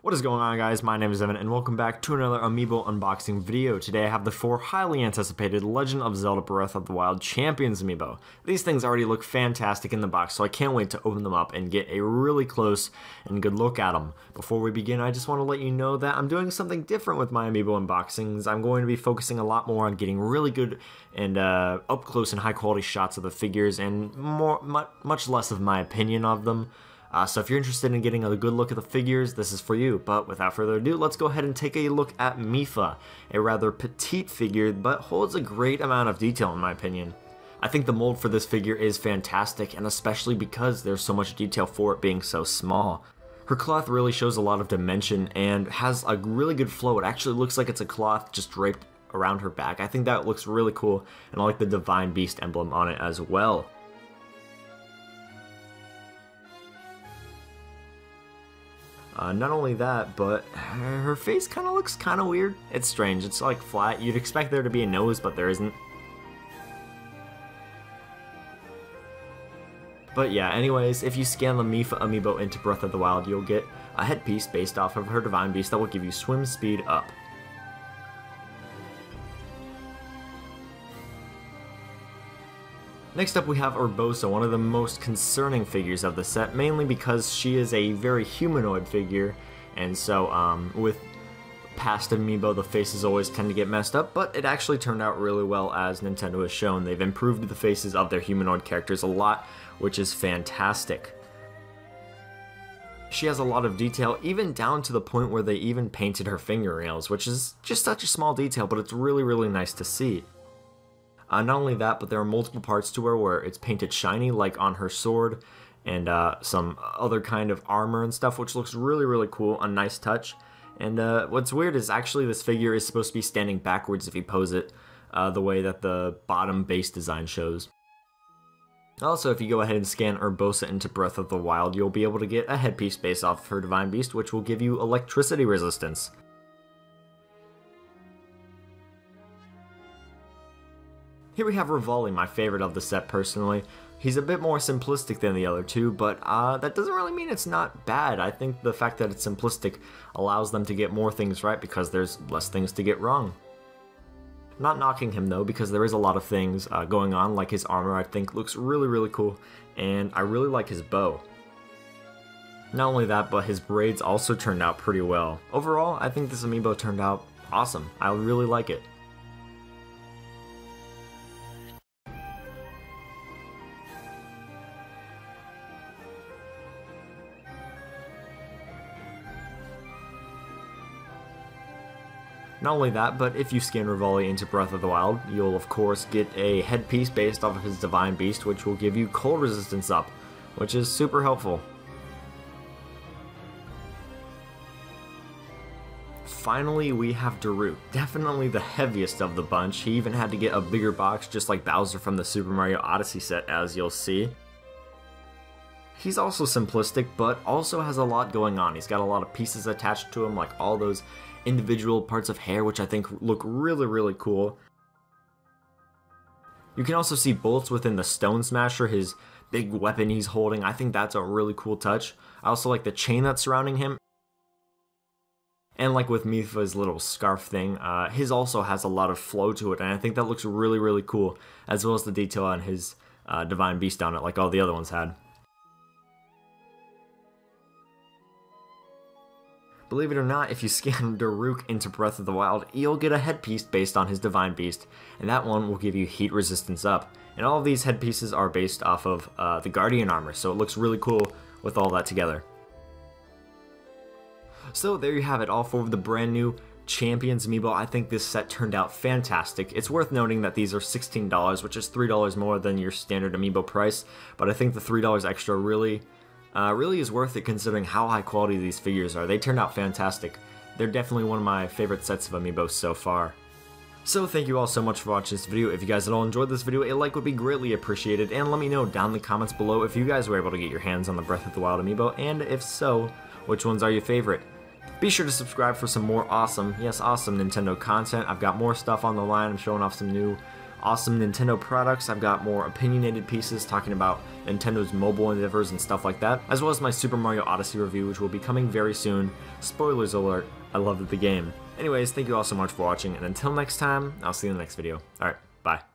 What is going on, guys? My name is Evan and welcome back to another amiibo unboxing video. Today I have the 4 highly anticipated Legend of Zelda Breath of the Wild Champions amiibo. These things already look fantastic in the box, so I can't wait to open them up and get a really close and good look at them. Before we begin, I just want to let you know that I'm doing something different with my amiibo unboxings. I'm going to be focusing a lot more on getting really good and up close and high quality shots of the figures and much less of my opinion of them. So if you're interested in getting a good look at the figures, this is for you. But without further ado, let's go ahead and take a look at Mipha, a rather petite figure, but holds a great amount of detail in my opinion. I think the mold for this figure is fantastic, and especially because there's so much detail for it being so small. Her cloth really shows a lot of dimension and has a really good flow. It actually looks like it's a cloth just draped around her back. I think that looks really cool, and I like the Divine Beast emblem on it as well. Not only that, but her face kind of looks kind of weird. It's strange. It's like flat. You'd expect there to be a nose, but there isn't. But yeah, anyways, if you scan the Mipha amiibo into Breath of the Wild, you'll get a headpiece based off of her Divine Beast that will give you swim speed up. Next up we have Urbosa, one of the most concerning figures of the set, mainly because she is a very humanoid figure, and so with past amiibo the faces always tend to get messed up, but it actually turned out really well as Nintendo has shown. They've improved the faces of their humanoid characters a lot, which is fantastic. She has a lot of detail, even down to the point where they even painted her fingernails, which is just such a small detail, but it's really nice to see. Not only that, but there are multiple parts to her where it's painted shiny, like on her sword, and some other kind of armor and stuff, which looks really cool, a nice touch. And what's weird is actually this figure is supposed to be standing backwards if you pose it the way that the bottom base design shows. Also, if you go ahead and scan Urbosa into Breath of the Wild, you'll be able to get a headpiece based off of her Divine Beast, which will give you electricity resistance. Here we have Revali, my favorite of the set personally. He's a bit more simplistic than the other two, but that doesn't really mean it's not bad. I think the fact that it's simplistic allows them to get more things right because there's less things to get wrong. Not knocking him though, because there is a lot of things going on, like his armor I think looks really cool, and I really like his bow. Not only that, but his braids also turned out pretty well. Overall, I think this amiibo turned out awesome. I really like it. Not only that, but if you scan Revali into Breath of the Wild, you'll of course get a headpiece based off of his Divine Beast, which will give you cold resistance up, which is super helpful. Finally, we have Daruk, definitely the heaviest of the bunch. He even had to get a bigger box, just like Bowser from the Super Mario Odyssey set, as you'll see. He's also simplistic, but also has a lot going on. He's got a lot of pieces attached to him, like all those individual parts of hair, which I think look really cool. You can also see bolts within the Stone Smasher, his big weapon he's holding. I think that's a really cool touch. I also like the chain that's surrounding him. And like with Mipha's little scarf thing, his also has a lot of flow to it, and I think that looks really cool, as well as the detail on his Divine Beast on it, like all the other ones had. Believe it or not, if you scan Daruk into Breath of the Wild, you'll get a headpiece based on his Divine Beast, and that one will give you heat resistance up. And all of these headpieces are based off of the Guardian armor, so it looks really cool with all that together. So there you have it, all 4 of the brand new Champions amiibo. I think this set turned out fantastic. It's worth noting that these are $16, which is $3 more than your standard amiibo price, but I think the $3 extra really is worth it considering how high quality these figures are. They turned out fantastic. They're definitely one of my favorite sets of amiibos so far. So thank you all so much for watching this video. If you guys at all enjoyed this video, a like would be greatly appreciated, and let me know down in the comments below if you guys were able to get your hands on the Breath of the Wild amiibo, and if so, which ones are your favorite. Be sure to subscribe for some more awesome, yes awesome Nintendo content. I've got more stuff on the line. I'm showing off some new awesome Nintendo products. I've got more opinionated pieces talking about Nintendo's mobile endeavors and stuff like that, as well as my Super Mario Odyssey review, which will be coming very soon. Spoilers alert, I loved the game. Anyways, thank you all so much for watching, and until next time, I'll see you in the next video. Alright, bye.